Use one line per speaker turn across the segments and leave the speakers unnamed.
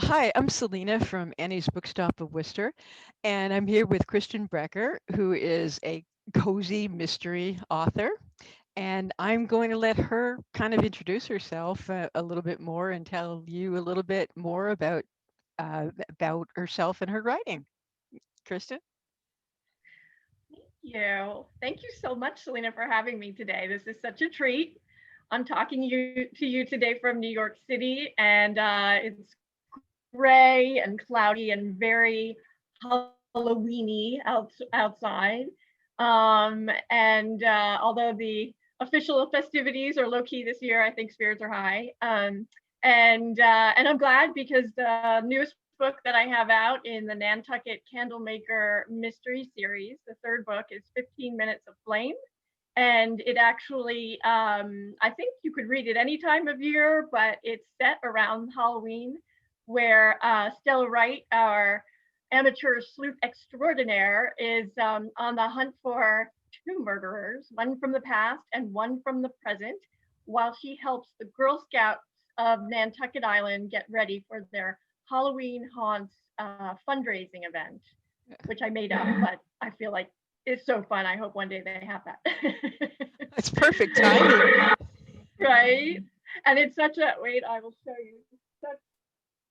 Hi, I'm Selina from Annie's Bookstop of Worcester, and I'm here with Christin Brecher, who is a cozy mystery author. And I'm going to let her kind of introduce herself a little bit more and tell you a little bit more about herself and her writing. Kristen?
Thank you so much, Selena, for having me today. This is such a treat. I'm talking to you today from New York City, and it's gray and cloudy and very Halloweeny outside. And although the official festivities are low key this year, I think spirits are high. And I'm glad because the newest book that I have out in the Nantucket Candlemaker Mystery Series, the third book, is 15 Minutes of Flame. And it actually, I think you could read it any time of year, but it's set around Halloween, where Stella Wright, our amateur sleuth extraordinaire, is on the hunt for two murderers, one from the past and one from the present, while she helps the Girl Scouts of Nantucket Island get ready for their Halloween Haunts fundraising event, which I made up, but I feel like it's so fun. I hope one day they have
It's perfect timing.
that. Right? And it's such a wait, I will show you. Such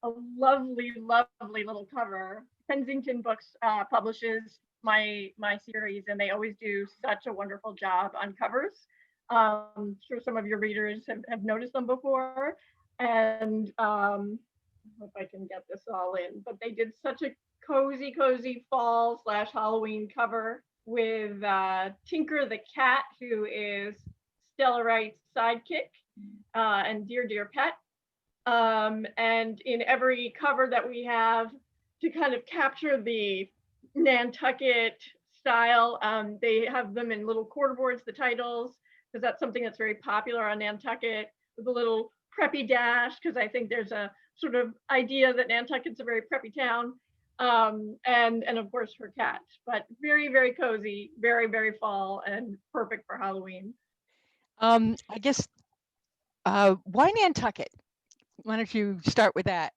a lovely, lovely little cover. Kensington Books publishes my series, and they always do such a wonderful job on covers. Sure, some of your readers have noticed them before, and I hope I can get this all in. But they did such a cozy fall slash Halloween cover with Tinker the cat, who is Stella Wright's sidekick and dear pet. And in every cover that we have to kind of capture the Nantucket style, they have them in little quarter boards, the titles, because that's something that's very popular on Nantucket, with a little preppy dash, because I think there's a sort of idea that Nantucket's a very preppy town. And of course her cat, but very cozy, very fall, and perfect for Halloween.
I guess, why Nantucket? Why don't you start with that?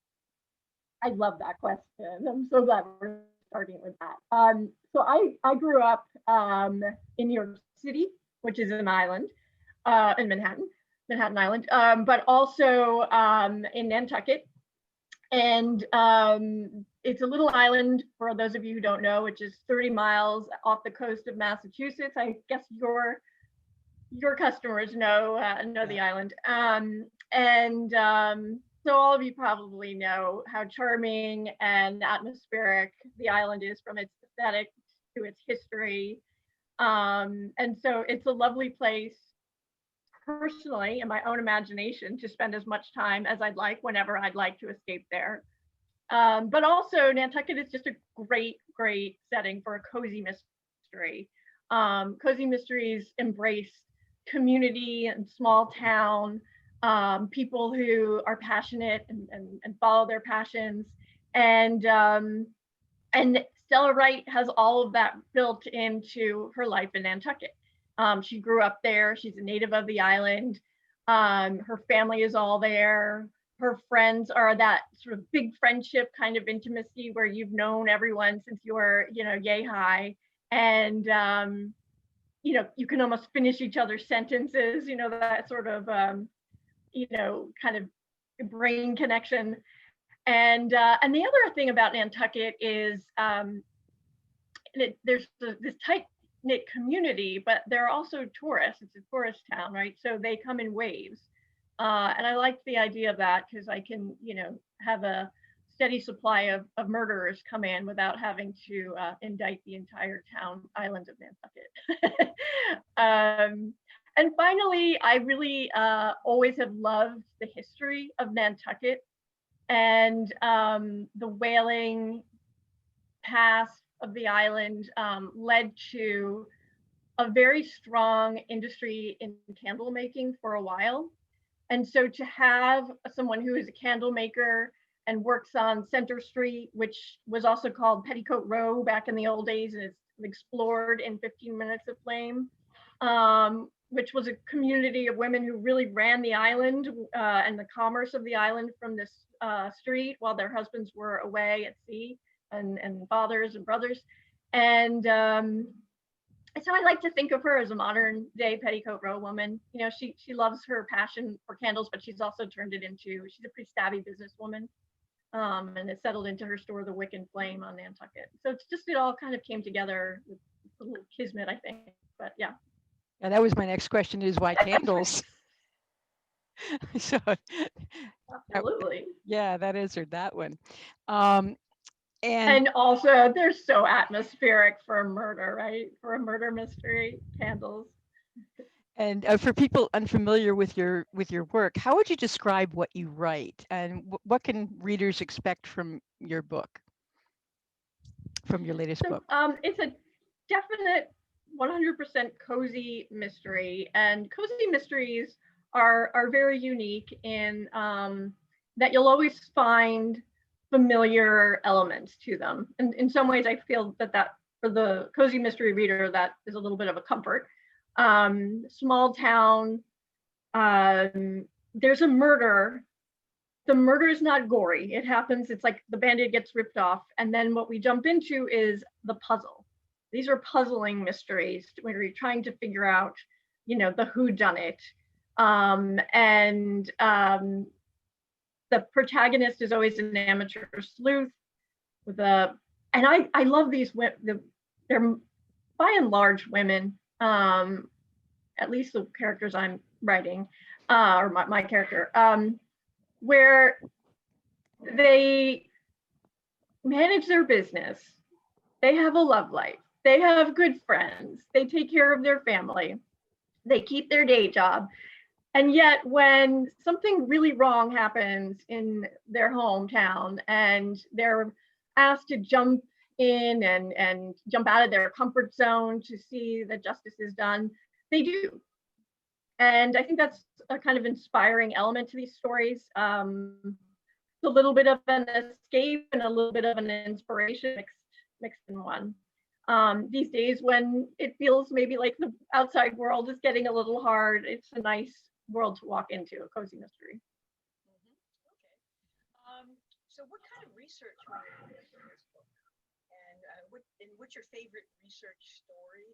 I love that question. I'm so glad we're starting with that. So I grew up in New York City, which is an island, in Manhattan Island, but also in Nantucket. And it's a little island, for those of you who don't know, which is 30 miles off the coast of Massachusetts. I guess your customers know
Yeah.
the island. And so all of you probably know how charming and atmospheric the island is, from its aesthetic to its history. And so it's a lovely place, personally, in my own imagination, to spend as much time as I'd like whenever I'd like to escape there. But also, Nantucket is just a great setting for a cozy mystery. Cozy mysteries embrace community and small town, people who are passionate and follow their passions. And Stella Wright has all of that built into her life in Nantucket. She grew up there. She's a native of the island. Her family is all there. Her friends are that sort of big friendship kind of intimacy where you've known everyone since you were, yay high. And you can almost finish each other's sentences, that sort of, kind of brain connection. And the other thing about Nantucket is there's this tight knit community, but there are also tourists. It's a tourist town, right? So they come in waves. And I like the idea of that, because I can, have a steady supply of murderers come in without having to indict the entire town island of Nantucket. And finally, I really always have loved the history of Nantucket, and the whaling past of the island led to a very strong industry in candle making for a while. And so to have someone who is a candle maker and works on Center Street, which was also called Petticoat Row back in the old days, and it's explored in 15 Minutes of Flame, which was a community of women who really ran the island and the commerce of the island from this street while their husbands were away at sea, and fathers and brothers. And so I like to think of her as a modern day petticoat row woman. You know, she loves her passion for candles, but she's also turned it into, she's a pretty savvy businesswoman, and it settled into her store, the Wick and Flame on Nantucket. So it's just, it all kind of came together with a little kismet, I think. But yeah.
Yeah, that was my next question, is why candles? So
Absolutely.
yeah, that answered that one. And
And also, they're so atmospheric for a murder, right? For a murder mystery, candles.
for people unfamiliar with your work, how would you describe what you write, and what can readers expect from your book, from your latest
So
book?
it's a definite 100% cozy mystery, and cozy mysteries are very unique in that you'll always find familiar elements to them. And in some ways, I feel that for the cozy mystery reader, that is a little bit of a comfort. Small town, there's a murder. The murder is not gory. It happens, it's like the band-aid gets ripped off, and then what we jump into is the puzzle. These are puzzling mysteries where you're trying to figure out, you know, the whodunit. The protagonist is always an amateur sleuth with and I love these women. They're by and large women, at least the characters I'm writing, or my character, where they manage their business, they have a love life, they have good friends, they take care of their family, they keep their day job. And yet when something really wrong happens in their hometown and they're asked to jump in and jump out of their comfort zone to see that justice is done, they do. And I think that's a kind of inspiring element to these stories. A little bit of an escape and a little bit of an inspiration mixed in one. These days when it feels maybe like the outside world is getting a little hard, it's a nice world to walk into, a cozy mystery.
Okay. So what kind of research were you doing in this book? And what's your favorite research story?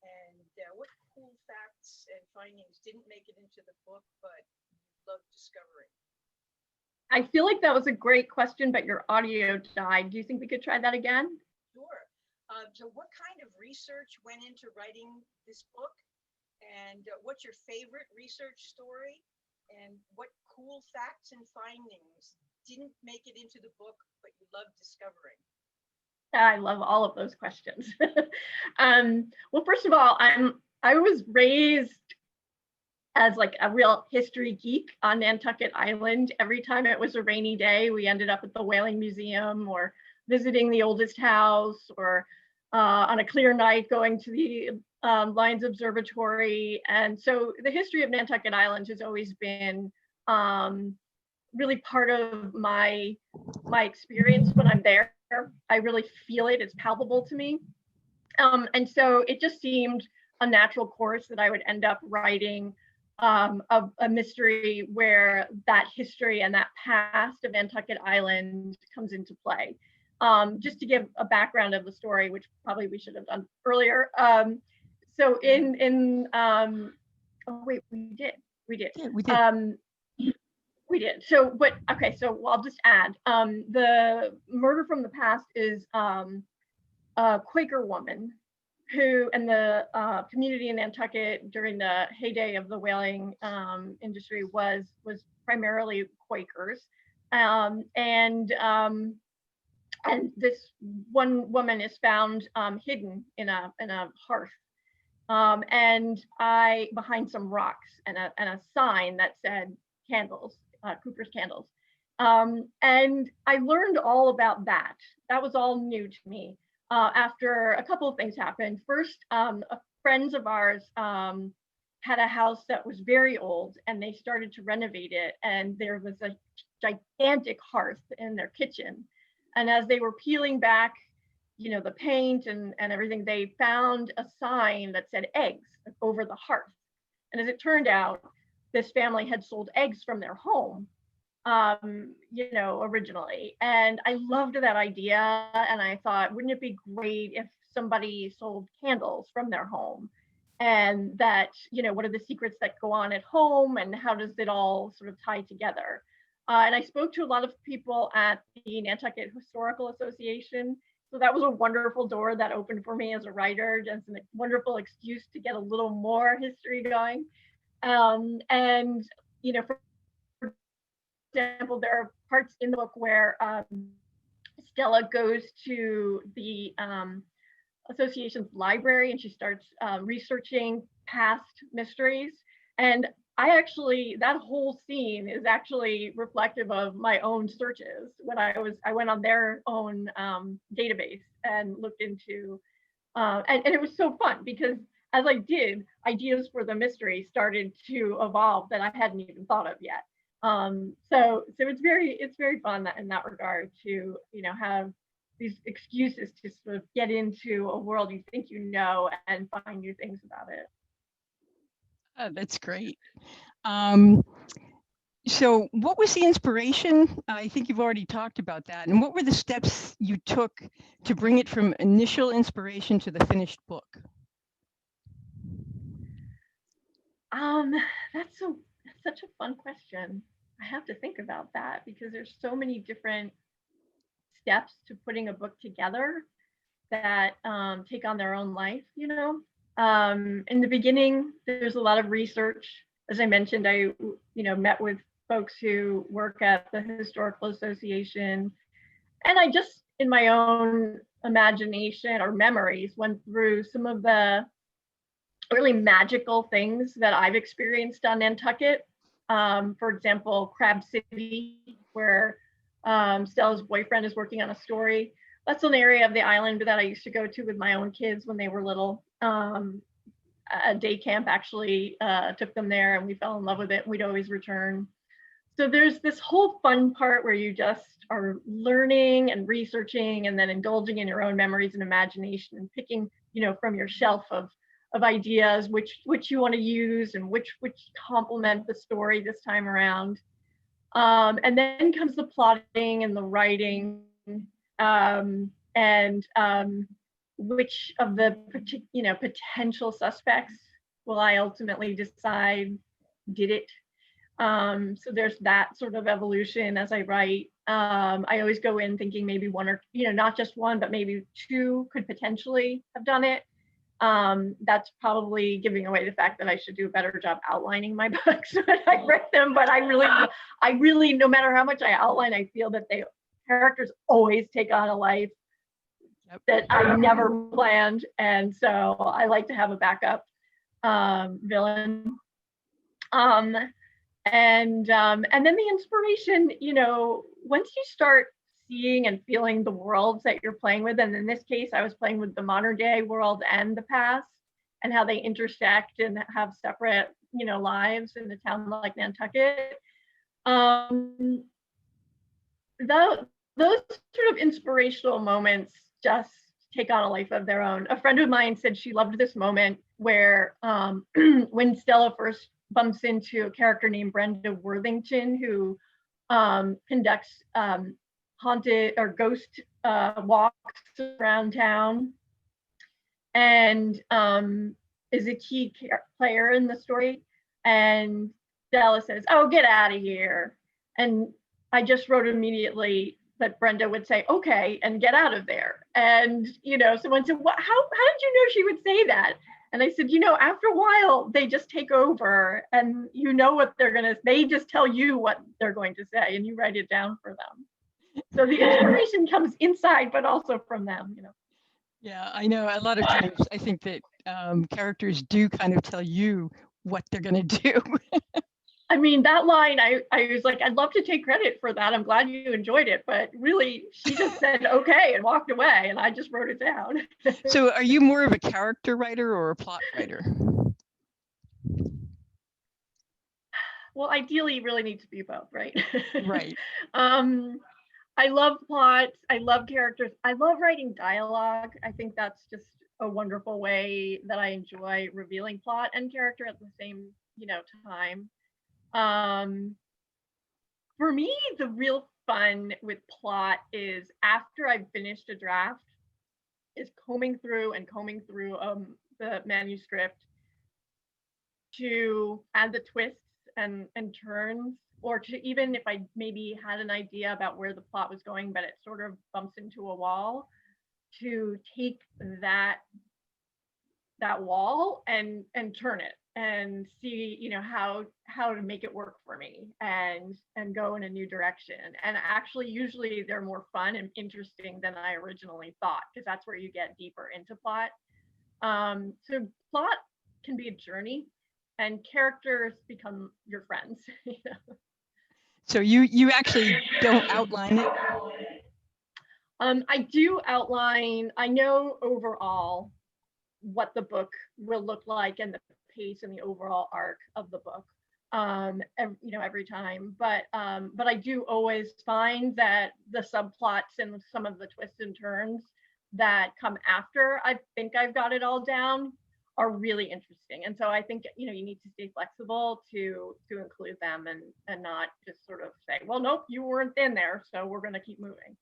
And what cool facts and findings didn't make it into the book, but you love discovering?
I feel like that was a great question, but your audio died. Do you think we could try that again?
Sure. So what kind of research went into writing this book? And what's your favorite research story? And what cool facts and findings didn't make it into the book, but you love discovering?
I love all of those questions. Well, first of all, I was raised as like a real history geek on Nantucket Island. Every time it was a rainy day, we ended up at the Whaling Museum or visiting the oldest house, or on a clear night going to the Lions Observatory. And so the history of Nantucket Island has always been really part of my experience when I'm there. I really feel it, it's palpable to me. And so it just seemed a natural course that I would end up writing a mystery where that history and that past of Nantucket Island comes into play. Just to give a background of the story, which probably we should have done earlier. So oh wait, we did.
Yeah, we did.
We did. So, but okay, so I'll just add, the murder from the past is a Quaker woman who, in the community in Nantucket during the heyday of the whaling industry, was primarily Quakers, and this one woman is found hidden in a hearth, and behind some rocks, and a sign that said candles, Cooper's candles. And I learned all about that. That was all new to me after a couple of things happened. First, friends of ours had a house that was very old, and they started to renovate it, and there was a gigantic hearth in their kitchen. And as they were peeling back, the paint and everything, they found a sign that said eggs over the hearth. And as it turned out, this family had sold eggs from their home, originally. And I loved that idea. And I thought, wouldn't it be great if somebody sold candles from their home? And that, what are the secrets that go on at home and how does it all sort of tie together? And I spoke to a lot of people at the Nantucket Historical Association. So that was a wonderful door that opened for me as a writer, just a wonderful excuse to get a little more history going. And, for example, there are parts in the book where Stella goes to the association's library and she starts researching past mysteries. And that whole scene is actually reflective of my own searches. When I went on their own database and looked into, and it was so fun because as I did, ideas for the mystery started to evolve that I hadn't even thought of yet. So it's very fun in that regard to, have these excuses to sort of get into a world you think and find new things about it.
Oh, that's great. So what was the inspiration? I think you've already talked about that. And what were the steps you took to bring it from initial inspiration to the finished book?
That's such a fun question. I have to think about that because there's so many different steps to putting a book together that take on their own life, In the beginning, there's a lot of research. As I mentioned, I, met with folks who work at the Historical Association. And I just, in my own imagination or memories, went through some of the really magical things that I've experienced on Nantucket. For example, Crab City, where Stella's boyfriend is working on a story. That's an area of the island that I used to go to with my own kids when they were little. A day camp actually took them there and we fell in love with it. And we'd always return. So there's this whole fun part where you just are learning and researching and then indulging in your own memories and imagination and picking, from your shelf of ideas, which you want to use and which complement the story this time around. And then comes the plotting and the writing, and which of the potential suspects will I ultimately decide did it. So there's that sort of evolution as I write. I always go in thinking maybe one or, not just one, but maybe two could potentially have done it. That's probably giving away the fact that I should do a better job outlining my books when I read them. But I really, no matter how much I outline, I feel that characters always take on a life that I never planned. And so I like to have a backup villain. And then the inspiration, once you start seeing and feeling the worlds that you're playing with, and in this case, I was playing with the modern day world and the past and how they intersect and have separate, lives in a town like Nantucket. Those sort of inspirational moments just take on a life of their own. A friend of mine said she loved this moment where when Stella first bumps into a character named Brenda Worthington, who conducts haunted or ghost walks around town and is a key player in the story. And Stella says, "Oh, get out of here." And I just wrote immediately that Brenda would say, "Okay," and get out of there. And, someone said, "What? How did you know she would say that?" And I said, after a while, they just take over and what they just tell you what they're going to say and you write it down for them. So the inspiration comes inside, but also from them,
Yeah, I know a lot of times I think that characters do kind of tell you what they're going to do.
I mean, that line, I was like, I'd love to take credit for that. I'm glad you enjoyed it. But really, she just said, okay, and walked away. And I just wrote it down.
So are you more of a character writer or a plot writer?
Well, ideally, you really need to be both, right?
Right.
I love plots. I love characters. I love writing dialogue. I think that's just a wonderful way that I enjoy revealing plot and character at the same time. Um, for me, the real fun with plot is after I've finished a draft, is combing through the manuscript to add the twists and turns, or to, even if I maybe had an idea about where the plot was going, but it sort of bumps into a wall, to take that wall and turn it and see, how to make it work for me and go in a new direction. And actually, usually they're more fun and interesting than I originally thought, because that's where you get deeper into plot. So plot can be a journey, and characters become your friends.
So you actually don't outline it?
I do outline. I know overall what the book will look like, and the pace and the overall arc of the book, every time. But I do always find that the subplots and some of the twists and turns that come after I think I've got it all down are really interesting. And so I think, you need to stay flexible to include them, and not just sort of say, well, nope, you weren't in there, so we're going to keep moving.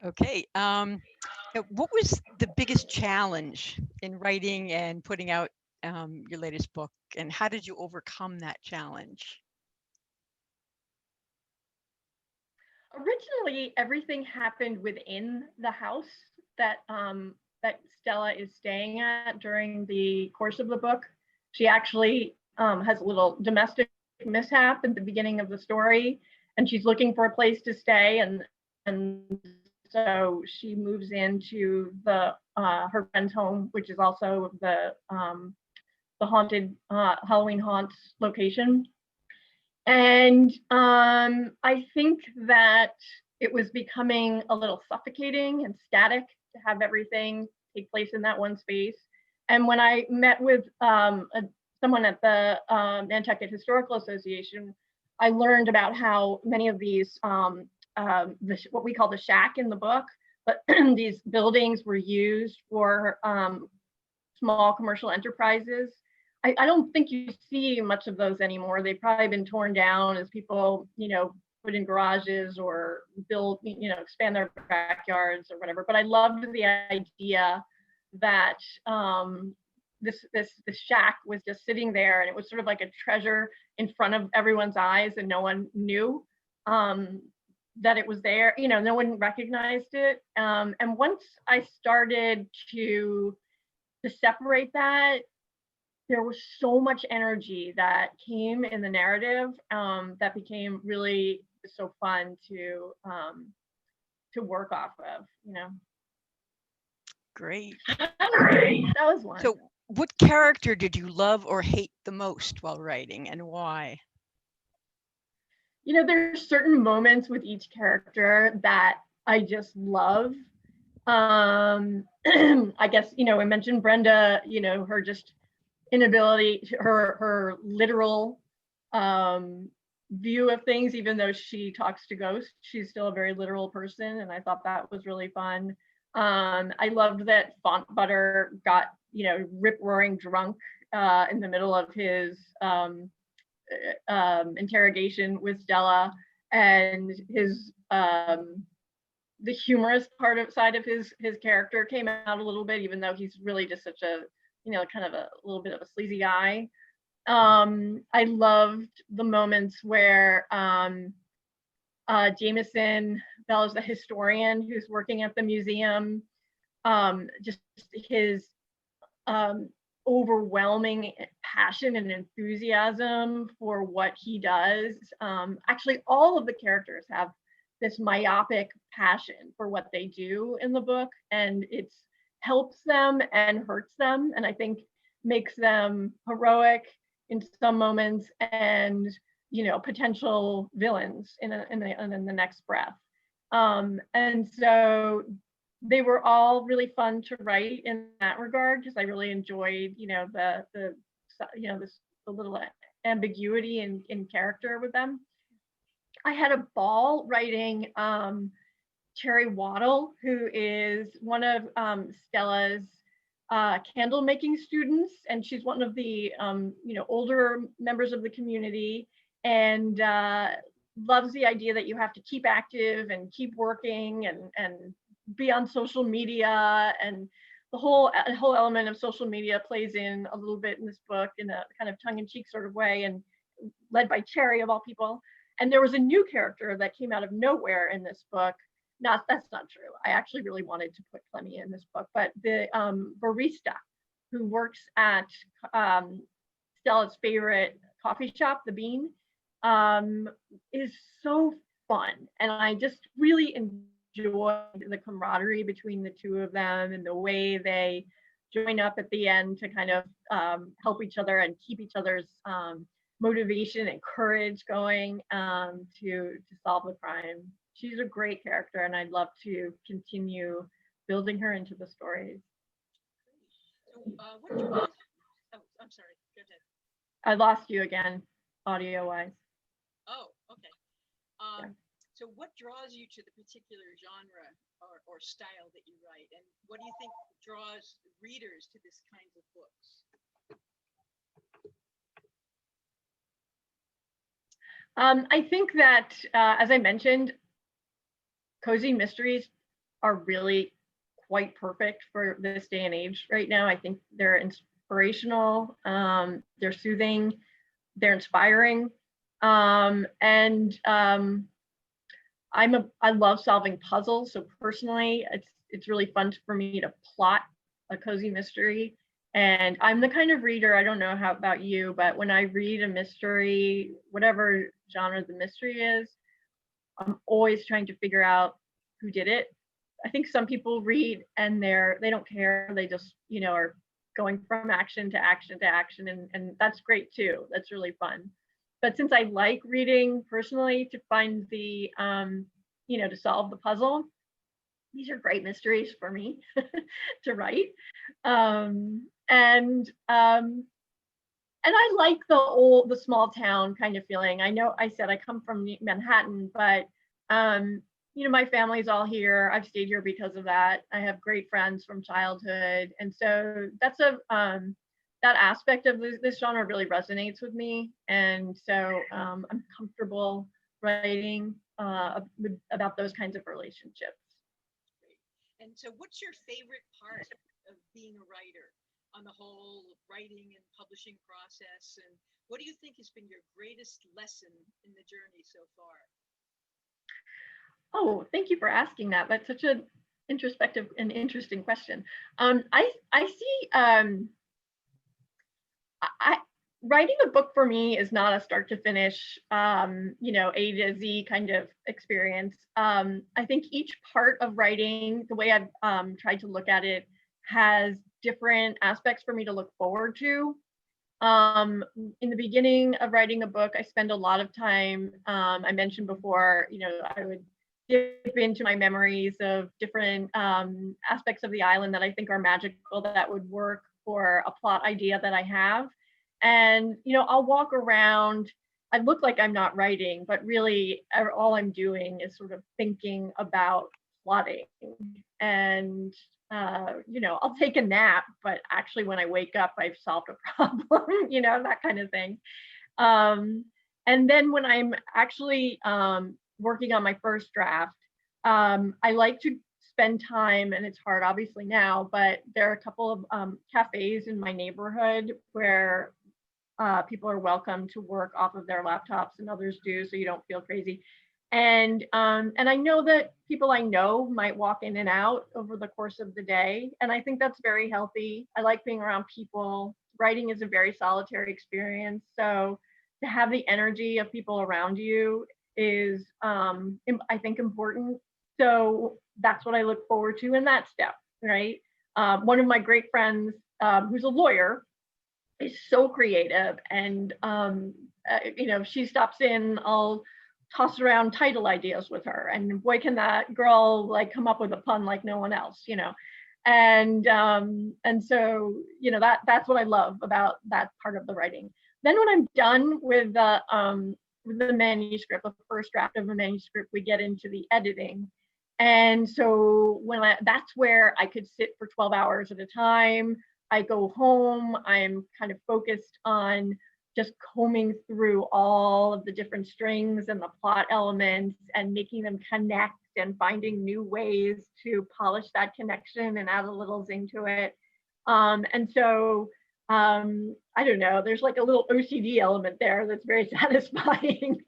Okay. What was the biggest challenge in writing and putting out your latest book, and how did you overcome that challenge?
Originally, everything happened within the house that Stella is staying at during the course of the book. She actually has a little domestic mishap at the beginning of the story, and she's looking for a place to stay, and so she moves into her friend's home, which is also the haunted Halloween haunts location. And I think that it was becoming a little suffocating and static to have everything take place in that one space. And when I met with someone at the Nantucket Historical Association, I learned about how many of these, what we call the shack in the book, but these buildings were used for small commercial enterprises. I don't think you see much of those anymore. They've probably been torn down as people, put in garages or build, expand their backyards or whatever. But I loved the idea that this shack was just sitting there, and it was sort of like a treasure in front of everyone's eyes, and no one knew that it was there. No one recognized it. And once I started to separate that, there was so much energy that came in the narrative that became really so fun to work off of.
Great.
That was one.
So what character did you love or hate the most while writing, and why?
There's certain moments with each character that I just love. I guess, I mentioned Brenda, her just inability, her literal view of things, even though she talks to ghosts, she's still a very literal person, and I thought that was really fun. I loved that Font Butter got, rip roaring drunk in the middle of his interrogation with Stella, and his the humorous side of his character came out a little bit, even though he's really just such a kind of a little bit of a sleazy guy. I loved the moments where Jameson Bell is the historian who's working at the museum, just his overwhelming passion and enthusiasm for what he does. Actually, all of the characters have this myopic passion for what they do in the book, and it helps them and hurts them, and I think makes them heroic in some moments, and potential villains in the next breath. And so they were all really fun to write in that regard, because I really enjoyed the little ambiguity in character with them. I had a ball writing Cherry Waddle, who is one of Stella's candle making students, and she's one of the older members of the community, and loves the idea that you have to keep active and keep working and be on social media, and the whole element of social media plays in a little bit in this book in a kind of tongue-in-cheek sort of way, and led by Cherry of all people. And there was a new character that came out of nowhere in this book. That's not true. I actually really wanted to put Clemmy in this book, but the barista who works at Stella's favorite coffee shop, The Bean, is so fun. And I just really enjoy the camaraderie between the two of them and the way they join up at the end to kind of help each other and keep each other's motivation and courage going to solve the crime. She's a great character, and I'd love to continue building her into the stories.
What draws? Oh, I'm sorry. Go ahead.
I lost you again, audio-wise.
Oh, okay.
Yeah.
So what draws you to the particular genre or style that you write? And what do you think draws readers to this kinds of books?
I think that, as I mentioned, cozy mysteries are really quite perfect for this day and age right now. I think they're inspirational, they're soothing, they're inspiring, and I love solving puzzles. So personally, it's really fun for me to plot a cozy mystery. And I'm the kind of reader, I don't know how about you, but when I read a mystery, whatever genre the mystery is, I'm always trying to figure out who did it. I think some people read and they don't care. They just, are going from action to action to action. And that's great too. That's really fun. But since I like reading personally to find the, to solve the puzzle, these are great mysteries for me to write. And I like the small town kind of feeling. I know I said I come from Manhattan, but my family's all here. I've stayed here because of that. I have great friends from childhood, and so that's that aspect of this genre really resonates with me. And so I'm comfortable writing about those kinds of relationships.
Great. And so, what's your favorite part of being a writer? On the whole writing and publishing process, and what do you think has been your greatest lesson in the journey so far?
Oh, thank you for asking that. That's such an introspective and interesting question. I see writing a book for me is not a start to finish, A to Z kind of experience. I think each part of writing, the way I've tried to look at it, has different aspects for me to look forward to. In the beginning of writing a book, I spend a lot of time, I mentioned before, I would dip into my memories of different aspects of the island that I think are magical, that would work for a plot idea that I have. And, I'll walk around, I look like I'm not writing, but really all I'm doing is sort of thinking about plotting. And I'll take a nap, but actually when I wake up, I've solved a problem, that kind of thing. And then when I'm actually working on my first draft, I like to spend time, and it's hard obviously now, but there are a couple of cafes in my neighborhood where people are welcome to work off of their laptops, and others do, so you don't feel crazy. And I know that people I know might walk in and out over the course of the day, and I think that's very healthy. I like being around people. Writing is a very solitary experience, so to have the energy of people around you is, I think, important. So that's what I look forward to in that step, right? One of my great friends, who's a lawyer, is so creative, and she stops in, I'll toss around title ideas with her, and boy, can that girl come up with a pun like no one else, and so that's what I love about that part of the writing. Then when I'm done with the manuscript, the first draft of the manuscript, we get into the editing, And so that's where I could sit for 12 hours at a time. I go home, I'm kind of focused on just combing through all of the different strings and the plot elements and making them connect and finding new ways to polish that connection and add a little zing to it. And so I don't know, there's like a little OCD element there that's very satisfying,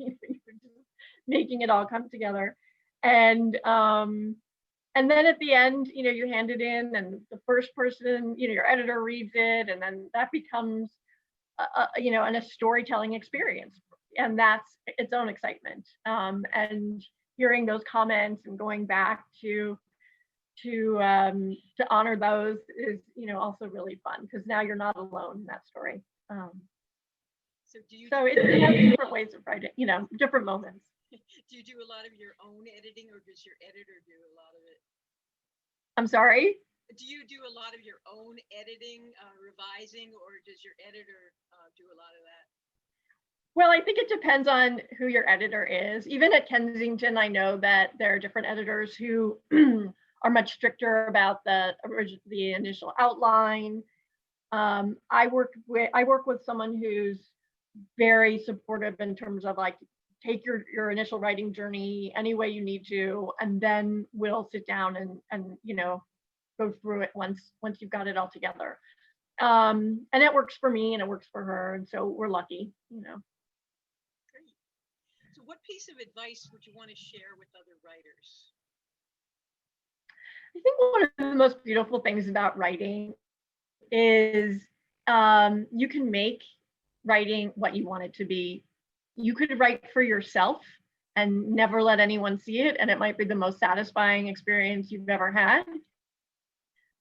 making it all come together. And then at the end, you hand it in, and the first person, your editor reads it, and then that becomes a storytelling experience, and that's its own excitement. And hearing those comments and going back to honor those is, also really fun, because now you're not alone in that story. So it has different ways of writing, different moments.
Do you do a lot of your own editing, or does your editor do a lot of it?
I'm sorry?
Do you do a lot of your own editing, revising, or does your editor do a lot of that?
Well, I think it depends on who your editor is. Even at Kensington, I know that there are different editors who are much stricter about the initial outline. I work with someone who's very supportive in terms of like, take your initial writing journey any way you need to, and then we'll sit down and go through it once you've got it all together. And it works for me and it works for her, and so we're lucky.
Great. So what piece of advice would you want to share with other writers?
I think one of the most beautiful things about writing is you can make writing what you want it to be. You could write for yourself and never let anyone see it, and it might be the most satisfying experience you've ever had.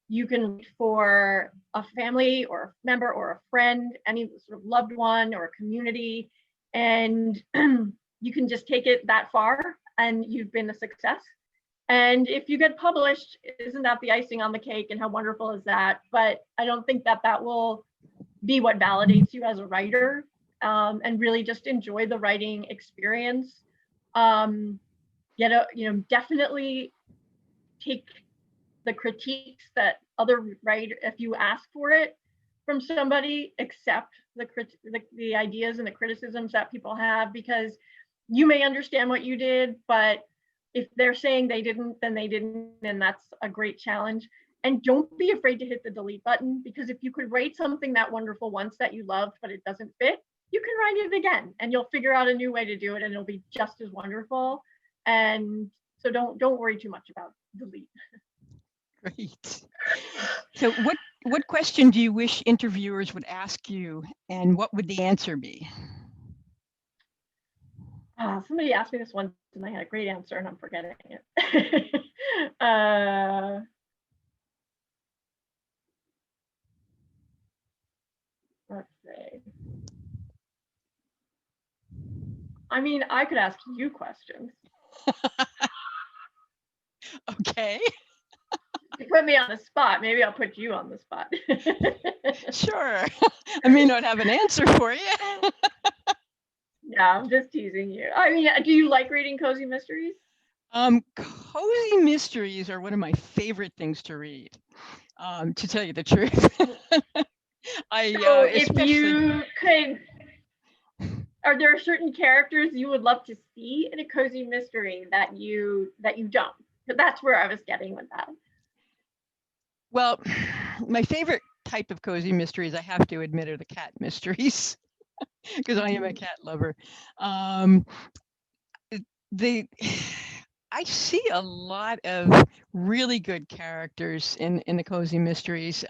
You can write for a family or a member or a friend, any sort of loved one or a community, and you can just take it that far and you've been a success. And if you get published, isn't that the icing on the cake, and how wonderful is that? But I don't think that will be what validates you as a writer. And really just enjoy the writing experience. Definitely take the critiques that other writers, if you ask for it from somebody, accept the ideas and the criticisms that people have, because you may understand what you did, but if they're saying they didn't, then they didn't, and that's a great challenge. And don't be afraid to hit the delete button, because if you could write something that wonderful once that you loved, but it doesn't fit, you can write it again and you'll figure out a new way to do it, and it'll be just as wonderful. And so don't worry too much about delete.
Great. So what question do you wish interviewers would ask you, and what would the answer be?
Somebody asked me this once and I had a great answer and I'm forgetting it. Let's see. I mean, I could ask you questions.
Okay.
You put me on the spot. Maybe I'll put you on the spot.
Sure. I may not have an answer for you.
No, I'm just teasing you. I mean, do you like reading cozy mysteries?
Cozy mysteries are one of my favorite things to read, to tell you the truth.
So if you could, are there certain characters you would love to see in a cozy mystery that you don't? But that's where I was getting with that.
Well, my favorite type of cozy mysteries, I have to admit, are the cat mysteries, because I am a cat lover. I see a lot of really good characters in the cozy mysteries.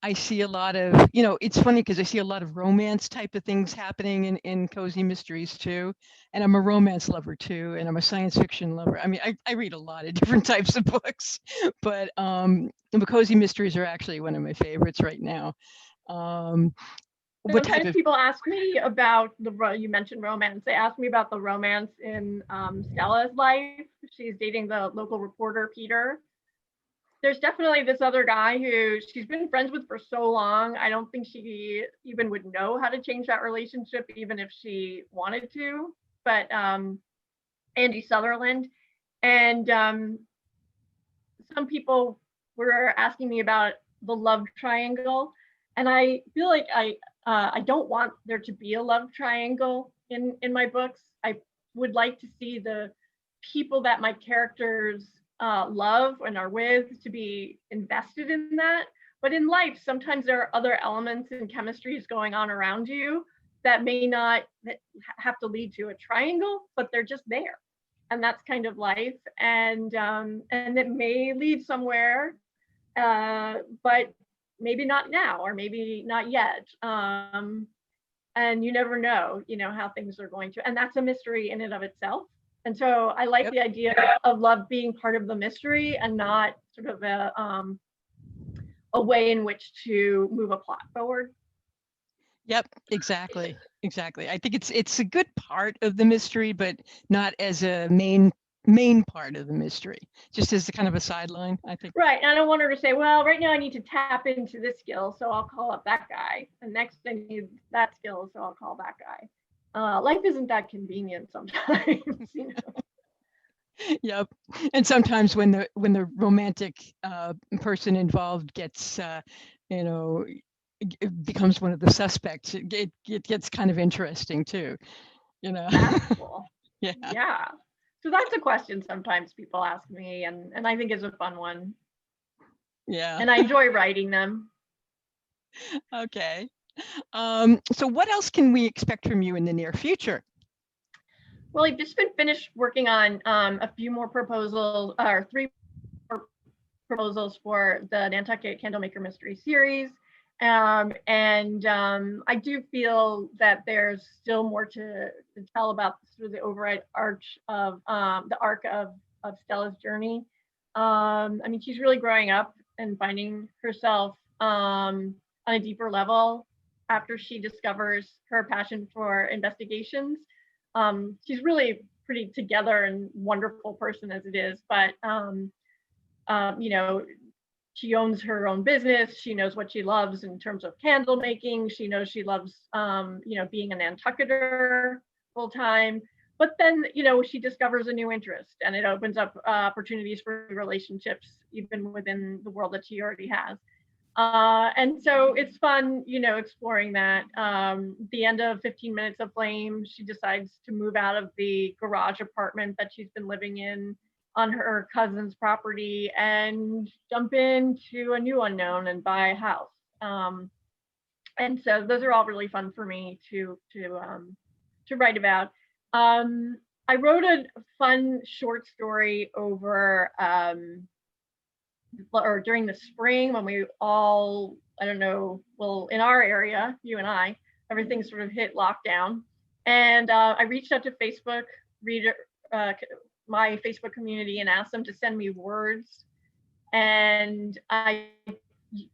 I see a lot of, it's funny because I see a lot of romance type of things happening in cozy mysteries too. And I'm a romance lover too, and I'm a science fiction lover. I mean, I read a lot of different types of books, but the cozy mysteries are actually one of my favorites right now.
Sometimes people ask me about you mentioned romance. They ask me about the romance in Stella's life. She's dating the local reporter, Peter. There's definitely this other guy who she's been friends with for so long. I don't think she even would know how to change that relationship, even if she wanted to. But Andy Sutherland, And some people were asking me about the love triangle, and I feel like I don't want there to be a love triangle in my books. I would like to see the people that my characters love and are with to be invested in that. But in life, sometimes there are other elements and chemistries going on around you that may not have to lead to a triangle, but they're just there. And that's kind of life. And it may lead somewhere, but maybe not now, or maybe not yet. And you never know, how things are going to, and that's a mystery in and of itself. And so I like
Yep.
the idea of love being part of the mystery and not sort of a way in which to move a plot forward.
Yep, exactly. Exactly. I think it's a good part of the mystery, but not as a main part of the mystery. Just as a kind of a sideline, I think.
Right. And I don't want her to say, well, right now I need to tap into this skill, so I'll call up that guy. And next I need that skill, so I'll call that guy. Life isn't that convenient sometimes.
Yep. And sometimes when the romantic person involved gets becomes one of the suspects, it gets kind of interesting too.
That's cool.
Yeah.
Yeah. So that's a question sometimes people ask me, and I think is a fun one.
Yeah.
And I enjoy writing them.
Okay. So what else can we expect from you in the near future?
Well, I've just been finished working on a few more proposals, or 3 more proposals for the Nantucket Candlemaker Mystery Series. And I do feel that there's still more to tell about sort of the overall arch of the arc of Stella's journey. I mean, she's really growing up and finding herself on a deeper level after she discovers her passion for investigations. She's really pretty together and wonderful person as it is, but she owns her own business. She knows what she loves in terms of candle making. She knows she loves, being a Nantucketer full time. But then, she discovers a new interest, and it opens up opportunities for relationships, even within the world that she already has. And so it's fun, exploring that. The end of 15 Minutes of Flame, she decides to move out of the garage apartment that she's been living in on her cousin's property and jump into a new unknown and buy a house. And so those are all really fun for me to write about. I wrote a fun short story over or during the spring when we all, I don't know, well, in our area, you and I, everything sort of hit lockdown. And I reached out to Facebook reader, my Facebook community, and asked them to send me words. And I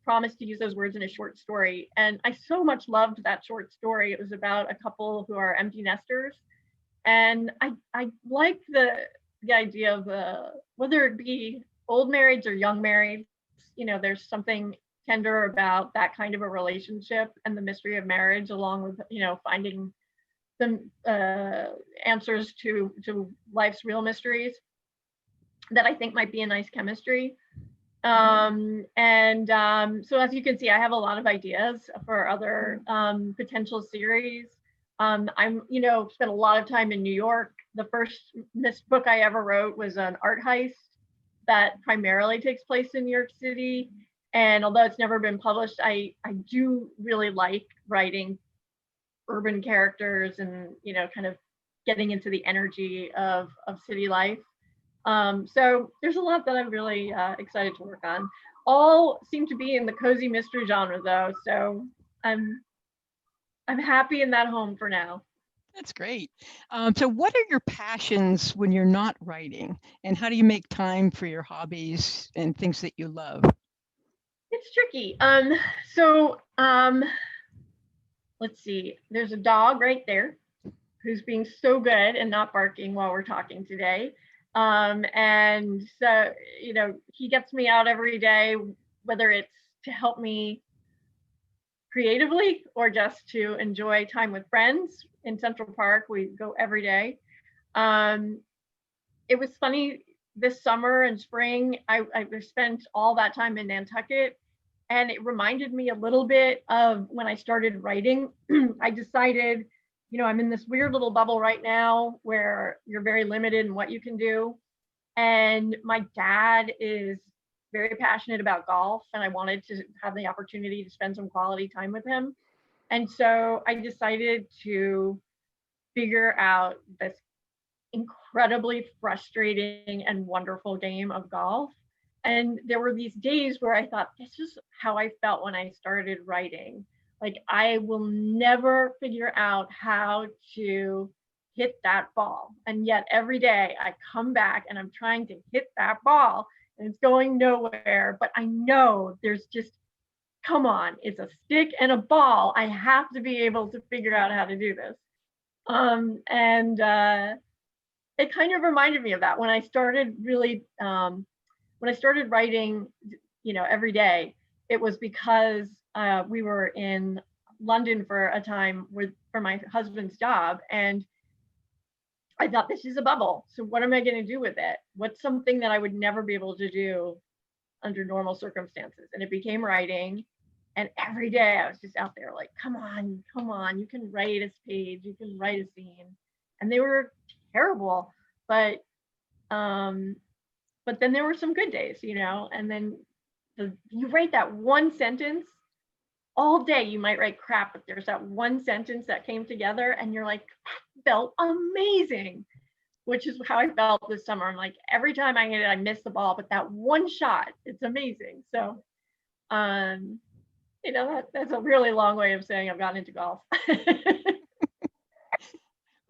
promised to use those words in a short story. And I so much loved that short story. It was about a couple who are empty nesters. And I like the idea of whether it be old marrieds or young marrieds, there's something tender about that kind of a relationship and the mystery of marriage, along with, finding some answers to life's real mysteries that I think might be a nice chemistry. So as you can see, I have a lot of ideas for other potential series. I'm, spent a lot of time in New York. The first book I ever wrote was an art heist that primarily takes place in New York City. And although it's never been published, I do really like writing urban characters and, kind of getting into the energy of city life. So there's a lot that I'm really excited to work on. All seem to be in the cozy mystery genre though. So I'm happy in that home for now.
That's great. So what are your passions when you're not writing, and how do you make time for your hobbies and things that you love?
It's tricky. Let's see. There's a dog right there who's being so good and not barking while we're talking today. And so, he gets me out every day, whether it's to help me creatively or just to enjoy time with friends in Central Park. We go every day. It was funny this summer and spring, I spent all that time in Nantucket, and it reminded me a little bit of when I started writing. I decided, I'm in this weird little bubble right now where you're very limited in what you can do. And my dad is very passionate about golf, and I wanted to have the opportunity to spend some quality time with him. And so I decided to figure out this incredibly frustrating and wonderful game of golf. And there were these days where I thought, this is how I felt when I started writing. Like, I will never figure out how to hit that ball. And yet every day I come back and I'm trying to hit that ball and it's going nowhere. But I know there's just, come on, it's a stick and a ball. I have to be able to figure out how to do this. It kind of reminded me of that when I started really, when I started writing, every day. It was because we were in London for a time for my husband's job, and I thought, this is a bubble. So what am I going to do with it? What's something that I would never be able to do under normal circumstances? And it became writing. And every day I was just out there like, come on, you can write a page, you can write a scene. And they were terrible, but then there were some good days, and then you write that one sentence all day. You might write crap, but there's that one sentence that came together and you're like, that felt amazing, which is how I felt this summer. I'm like, every time I hit it, I miss the ball, but that one shot, it's amazing. So, that's a really long way of saying I've gotten into golf.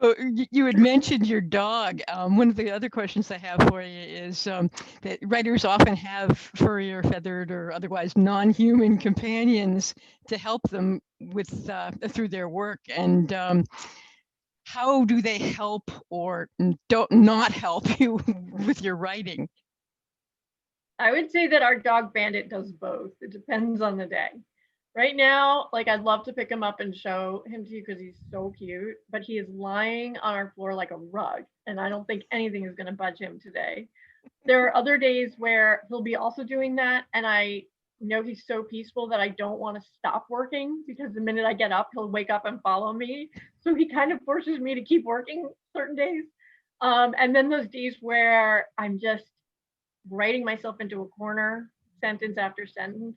Well, you had mentioned your dog. One of the other questions I have for you is that writers often have furry or feathered or otherwise non-human companions to help them with through their work. And how do they help or don't not help you with your writing?
I would say that our dog Bandit does both. It depends on the day. Right now, like, I'd love to pick him up and show him to you because he's so cute, but he is lying on our floor like a rug, and I don't think anything is going to budge him today. There are other days where he'll be also doing that, and I know he's so peaceful that I don't want to stop working, because the minute I get up, he'll wake up and follow me. So he kind of forces me to keep working certain days. And then those days where I'm just writing myself into a corner, sentence after sentence,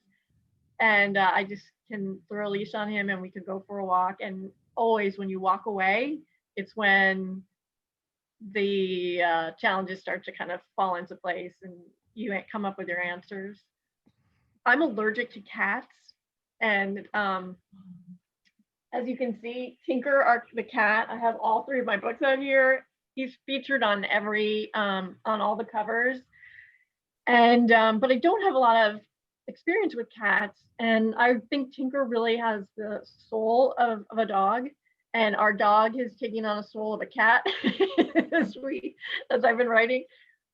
and I just can throw a leash on him and we could go for a walk. And always when you walk away, it's when the challenges start to kind of fall into place and you come up with your answers. I'm allergic to cats. And as you can see, Tinker, the cat, I have all three of my books out here. He's featured on on all the covers. And but I don't have a lot of experience with cats, and I think Tinker really has the soul of a dog, and our dog has taken on a soul of a cat as I've been writing.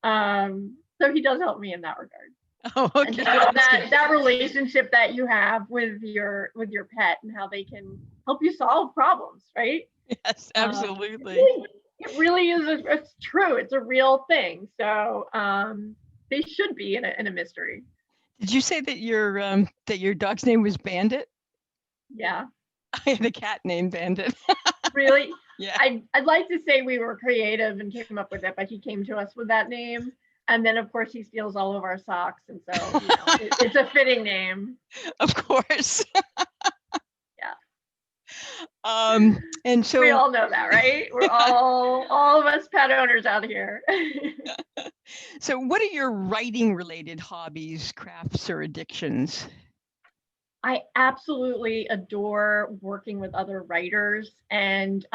So he does help me in that regard.
Oh, okay.
And just that relationship that you have with your pet and how they can help you solve problems, right?
Yes, absolutely.
It really is. It's true. It's a real thing. So they should be in a mystery.
Did you say that your dog's name was Bandit?
Yeah.
I had a cat named Bandit.
Really?
Yeah.
I'd like to say we were creative and came up with it, but he came to us with that name. And then, of course, he steals all of our socks. And so it's a fitting name.
Of course.
Yeah.
And so
we all know that, right? We're all of us pet owners out here.
So what are your writing related hobbies, crafts, or addictions?
I absolutely adore working with other writers and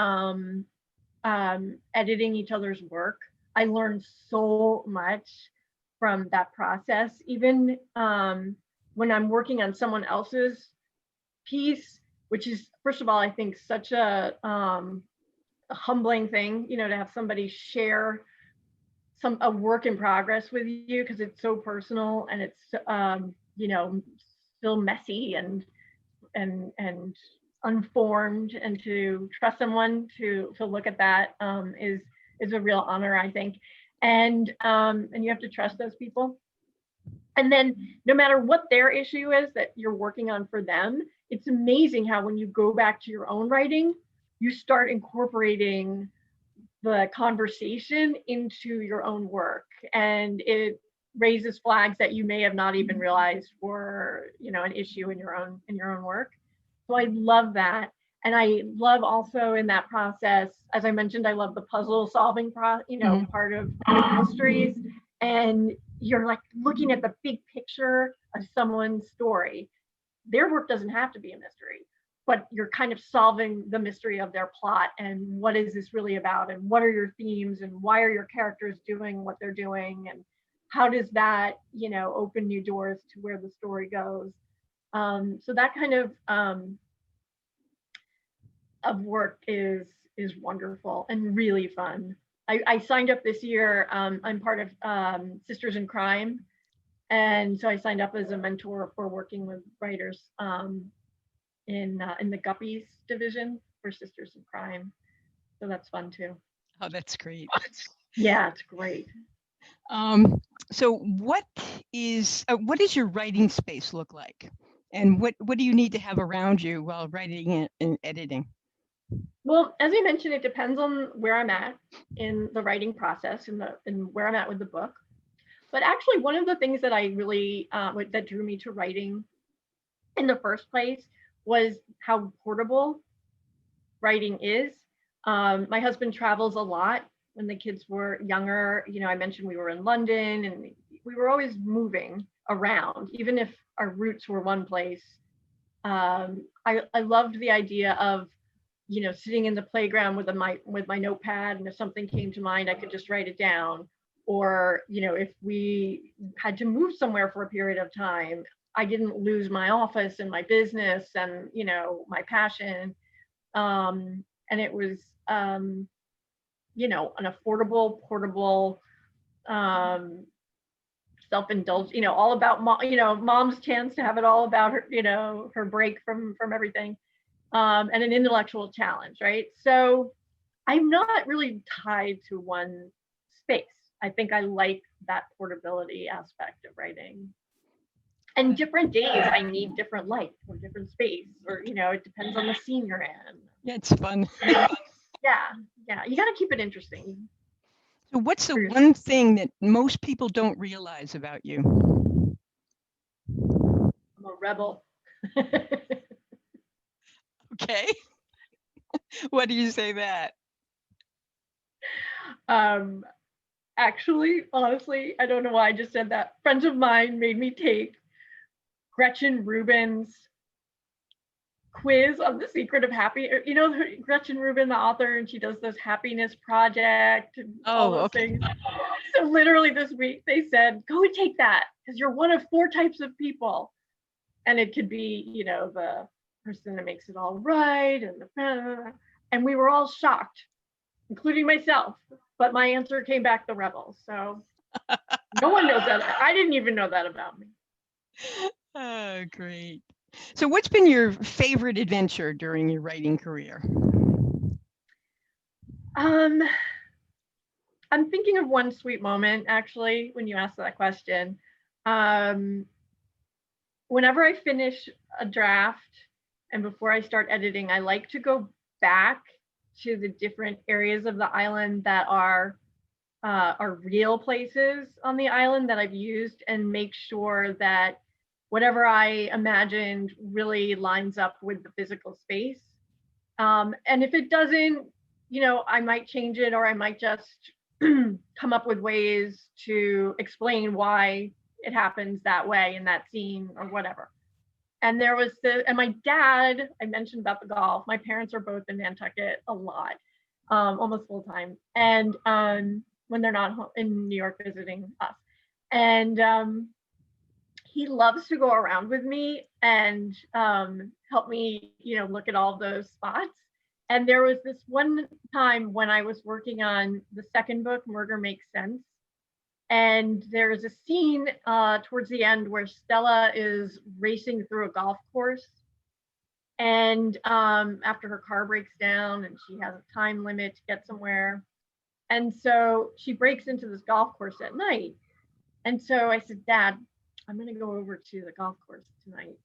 editing each other's work. I learned so much from that process. Even when I'm working on someone else's piece, which is, first of all, I think such a humbling thing, to have somebody share a work in progress with you, because it's so personal and it's still messy and unformed, and to trust someone to look at that is a real honor, I think. and you have to trust those people. And then no matter what their issue is that you're working on for them, it's amazing how when you go back to your own writing, you start incorporating the conversation into your own work, and it raises flags that you may have not even realized were, an issue in your own work. So I love that. And I love also in that process, as I mentioned, I love the puzzle solving part of mysteries. And you're like looking at the big picture of someone's story. Their work doesn't have to be a mystery, but you're kind of solving the mystery of their plot and what is this really about and what are your themes and why are your characters doing what they're doing and how does that open new doors to where the story goes. So that kind of work is wonderful and really fun. I signed up this year. I'm part of Sisters in Crime, and so I signed up as a mentor for working with writers in the Guppies division for Sisters in Crime. So that's fun too.
Oh, that's great.
Yeah, it's great.
So what does your writing space look like? And what do you need to have around you while writing and editing?
Well, as I mentioned, it depends on where I'm at in the writing process and where I'm at with the book. But actually, one of the things that I really that drew me to writing in the first place was how portable writing is. My husband travels a lot. When the kids were younger, I mentioned we were in London and we were always moving around, even if our roots were one place. I loved the idea of sitting in the playground with my notepad, and if something came to mind, I could just write it down. Or, if we had to move somewhere for a period of time, I didn't lose my office and my business and, my passion. And it was, an affordable, portable, self-indulge, all about mom's chance to have it all about her, her break from everything. And an intellectual challenge, right? So I'm not really tied to one space. I think I like that portability aspect of writing. And different days I need different light or different space, or it depends on the scene you're in.
Yeah, it's fun.
Yeah, you got to keep it interesting.
So what's the one thing that most people don't realize about you?
I'm a rebel.
Okay. Why do you say that?
Actually, honestly, I don't know why I just said that. Friends of mine made me take Gretchen Rubin's quiz on the secret of happy. Gretchen Rubin, the author, and she does this happiness project and all those things. So literally this week they said, go and take that because you're one of 4 types of people. And it could be, the person that makes it all right and we were all shocked, including myself. But my answer came back the rebel. So no one knows that. I didn't even know that about me.
Oh, great. So what's been your favorite adventure during your writing career?
I'm thinking of one sweet moment, actually, when you asked that question. Whenever I finish a draft and before I start editing, I like to go back to the different areas of the island that are real places on the island that I've used and make sure that whatever I imagined really lines up with the physical space. And if it doesn't, I might change it, or I might just come up with ways to explain why it happens that way in that scene or whatever. And there was and my dad, I mentioned about the golf. My parents are both in Nantucket a lot, almost full time. And when they're not home in New York visiting us. And he loves to go around with me and help me, look at all those spots. And there was this one time when I was working on the second book, Murder Makes Sense. And there's a scene towards the end where Stella is racing through a golf course. And after her car breaks down and she has a time limit to get somewhere. And so she breaks into this golf course at night. And so I said, Dad, I'm going to go over to the golf course tonight,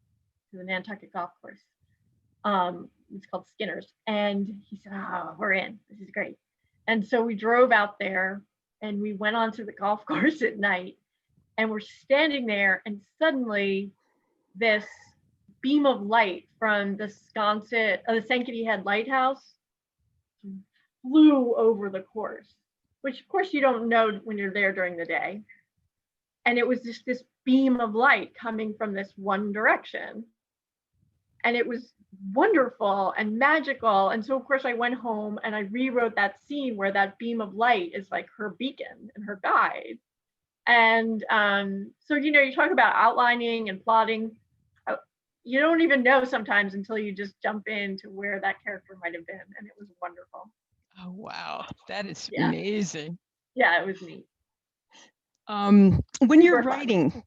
to the Nantucket golf course. It's called Skinner's. And he said, oh, we're in. This is great. And so we drove out there and we went onto the golf course at night, and we're standing there, and suddenly this beam of light from the sconset, the Sankaty Head Lighthouse flew over the course, which of course you don't know when you're there during the day. And it was just this beam of light coming from this one direction. And it was wonderful and magical. And so of course I went home and I rewrote that scene where that beam of light is like her beacon and her guide. And so, you know, you talk about outlining and plotting. You don't even know sometimes until you just jump into where that character might have been. And it was wonderful.
Oh, wow. That is
Yeah.
amazing.
Yeah, it was neat.
When you're
Super fun.
writing,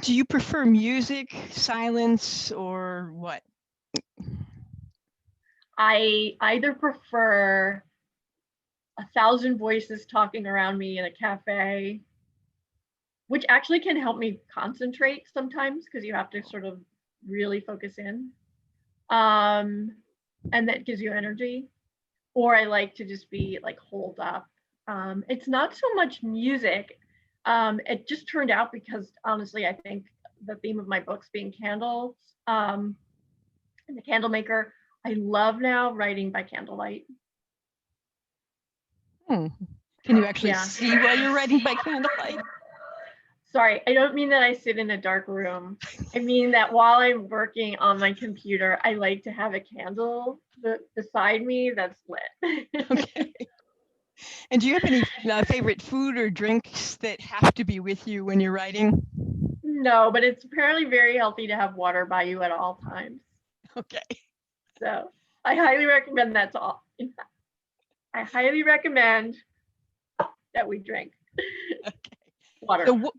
do you prefer music, silence, or what?
I either prefer 1,000 voices talking around me in a cafe, which actually can help me concentrate sometimes because you have to sort of really focus in. And that gives you energy. Or I like to just be like holed up. It's not so much music. It just turned out because honestly, I think the theme of my books being candles and the candle maker, I love now writing by candlelight.
Can you actually
Yeah.
see while you're writing by candlelight?
Sorry, I don't mean that I sit in a dark room. I mean that while I'm working on my computer, I like to have a candle beside me that's lit.
Okay. And do you have any favorite food or drinks that have to be with you when you're writing?
No, but it's apparently very healthy to have water by you at all times.
Okay.
So I highly recommend that to all. In fact, I highly recommend that we drink water
So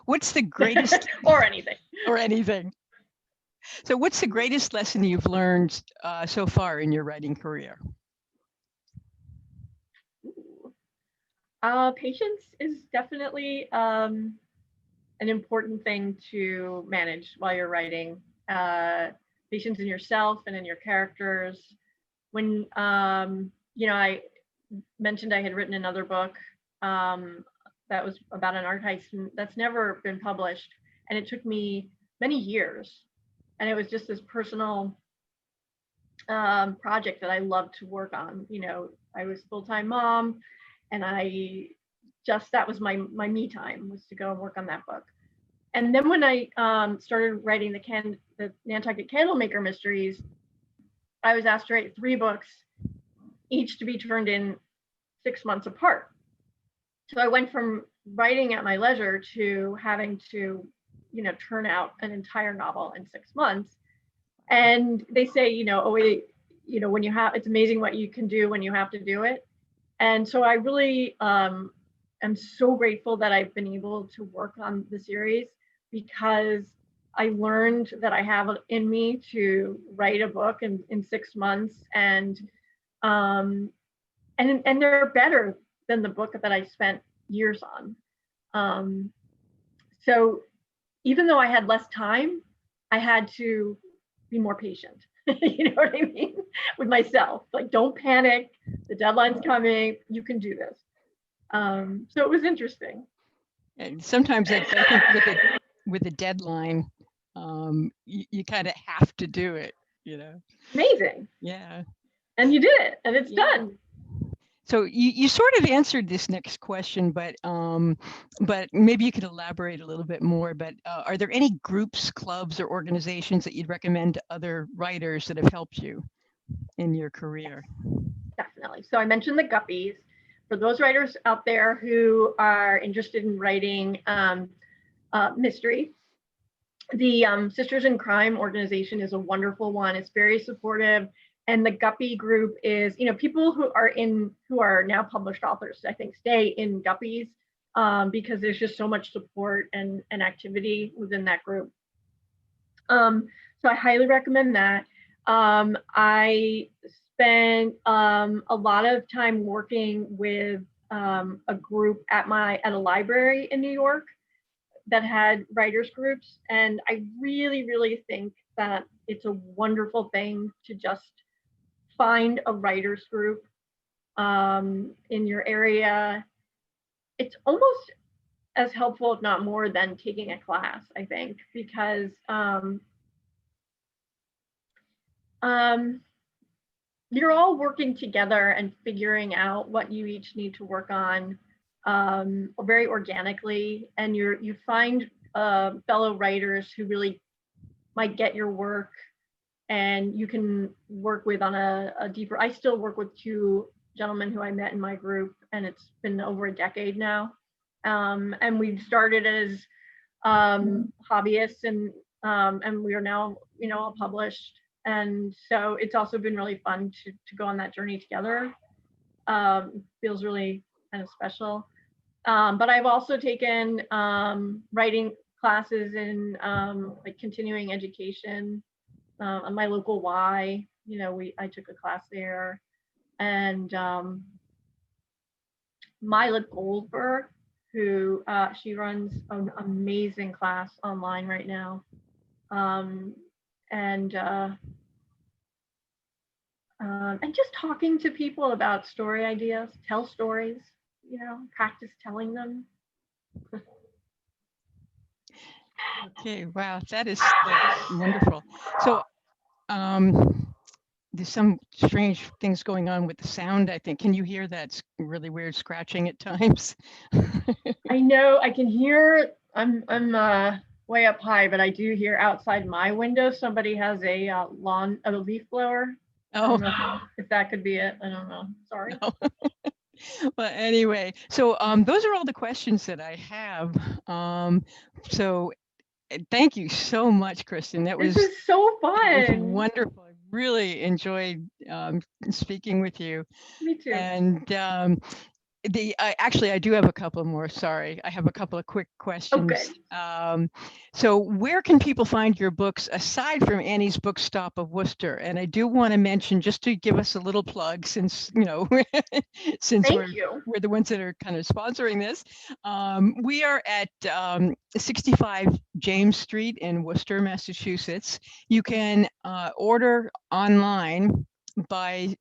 what's the greatest
or anything.
or anything? So what's the greatest lesson you've learned so far in your writing career?
Patience is definitely an important thing to manage while you're writing. Patience in yourself and in your characters. When you know, I mentioned I had written another book that was about an art heist that's never been published, and it took me many years, and it was just this personal project that I loved to work on. You know, I was a full-time mom, and that was my me time, was to go and work on that book. And then when I started writing the Nantucket Candlemaker mysteries, I was asked to write 3 books, each to be turned in 6 months apart. So I went from writing at my leisure to having to, you know, turn out an entire novel in 6 months. And they say, you know, when you have, it's amazing what you can do when you have to do it. And so I really am so grateful that I've been able to work on the series, because I learned that I have it in me to write a book in 6 months, and they're better than the book that I spent years on. So even though I had less time, I had to be more patient. You know what I mean? With myself, like, don't panic. The deadline's coming. You can do this. So it was interesting.
And sometimes I think with a deadline, you kind of have to do it, you know.
Amazing.
Yeah.
And you did it, and it's done.
So you sort of answered this next question, but maybe you could elaborate a little bit more. But are there any groups, clubs, or organizations that you'd recommend to other writers that have helped you in your career?
Definitely. So I mentioned the Guppies. For those writers out there who are interested in writing mystery, the Sisters in Crime organization is a wonderful one. It's very supportive. And the Guppy group is, you know, people who are now published authors, I think, stay in Guppies because there's just so much support and activity within that group. So I highly recommend that. I spent a lot of time working with a group at a library in New York that had writers groups, and I really think that it's a wonderful thing to just find a writers group in your area. It's almost as helpful, if not more, than taking a class, I think, because you're all working together and figuring out what you each need to work on very organically, and you find fellow writers who really might get your work, and you can work with on a deeper. I still work with two gentlemen who I met in my group, and it's been over a decade now. And we started as hobbyists, and we are now, all published. And so it's also been really fun to go on that journey together. Feels really kind of special. But I've also taken writing classes in like continuing education on my local Y. I took a class there, and Mila Goldberg, who she runs an amazing class online right now, and just talking to people about story ideas, tell stories, practice telling them.
Okay, wow, that is wonderful. So there's some strange things going on with the sound, I think. Can you hear that really weird scratching at times?
I know, I can hear, I'm way up high, but I do hear outside my window somebody has a leaf blower.
Oh,
if that could be it. I don't know. Sorry.
No. Well, anyway, so those are all the questions that I have. So thank you so much, Christin.
This was so fun.
Wonderful. I really enjoyed speaking with you.
Me too.
And actually, I do have a couple more. Sorry, I have a couple of quick questions.
Oh, good.
So where can people find your books aside from Annie's Bookstop of Worcester? And I do want to mention, just to give us a little plug, since since we're the ones that are kind of sponsoring this, we are at 65 James Street in Worcester, Massachusetts. You can order online by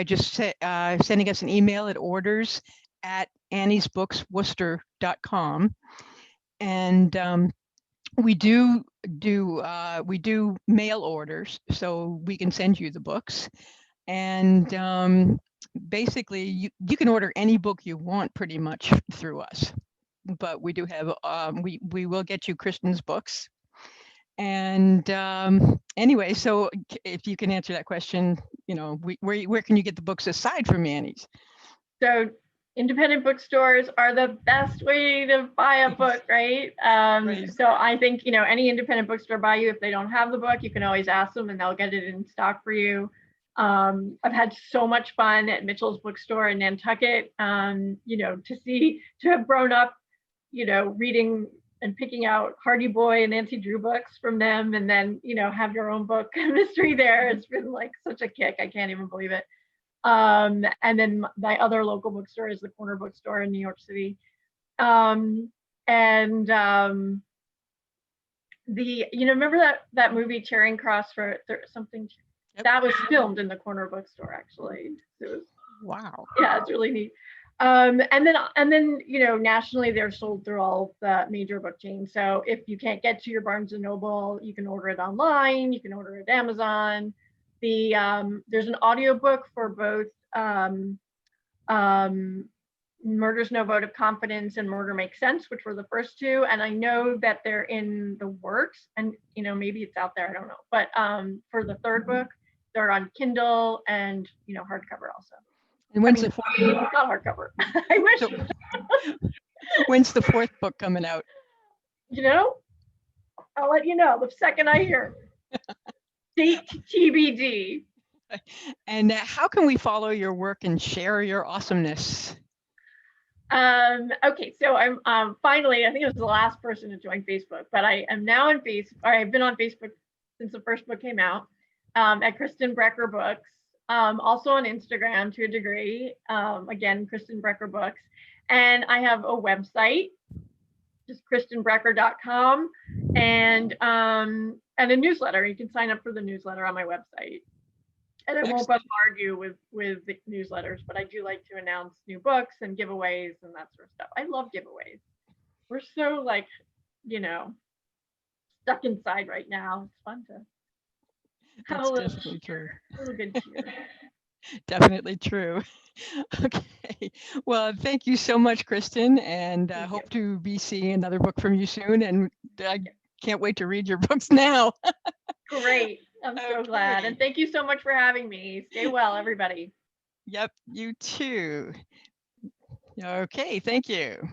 just sending us an email at orders@anniesbooksworcester.com, and we do mail orders, so we can send you the books. And basically you can order any book you want pretty much through us, but we do have we will get you Christin's books. And anyway, so if you can answer that question, where can you get the books aside from Annie's?
So independent bookstores are the best way to buy a book, right? Right. So I think, any independent bookstore by you, if they don't have the book, you can always ask them and they'll get it in stock for you. I've had so much fun at Mitchell's bookstore in Nantucket, to have grown up, reading and picking out Hardy Boy and Nancy Drew books from them, and then, have your own book mystery there. It's been like such a kick. I can't even believe it. And then my other local bookstore is the Corner Bookstore in New York City. Remember that movie Charing Cross for something? Yep. That was filmed in the Corner Bookstore, actually. It was,
wow.
Yeah, it's really neat. And then nationally they're sold through all the major book chains. So if you can't get to your Barnes and Noble, you can order it online. You can order it at Amazon. There's an audiobook for both Murder's No Vote of Confidence and Murder Makes Sense, which were the first two. And I know that they're in the works, and maybe it's out there, I don't know. But for the third book, they're on Kindle and hardcover also.
And when's the fourth?
Not hardcover. I wish.
So, when's the fourth book coming out?
I'll let you know the second I hear. Date TBD.
And how can we follow your work and share your awesomeness?
Okay, so I'm finally, I think it was the last person to join Facebook, but I am now on Facebook, or I've been on Facebook since the first book came out, at Christin Brecher Books. also on Instagram to a degree. Again, Christin Brecher Books. And I have a website, just christinbrecher.com, and a newsletter. You can sign up for the newsletter on my website. And I won't bombard you with the newsletters, but I do like to announce new books and giveaways and that sort of stuff. I love giveaways. We're so like, you know, stuck inside right now. It's fun to have
That's
a little
definitely true.
a little good cheer.
Definitely true. Okay. Well, thank you so much, Christin, and
Thank
hope
you.
to be seeing another book from you soon. And I can't wait to read your books now.
Great. I'm so glad.
Okay.
And thank you so much for having me. Stay well, everybody.
Yep, you too. Okay, thank you.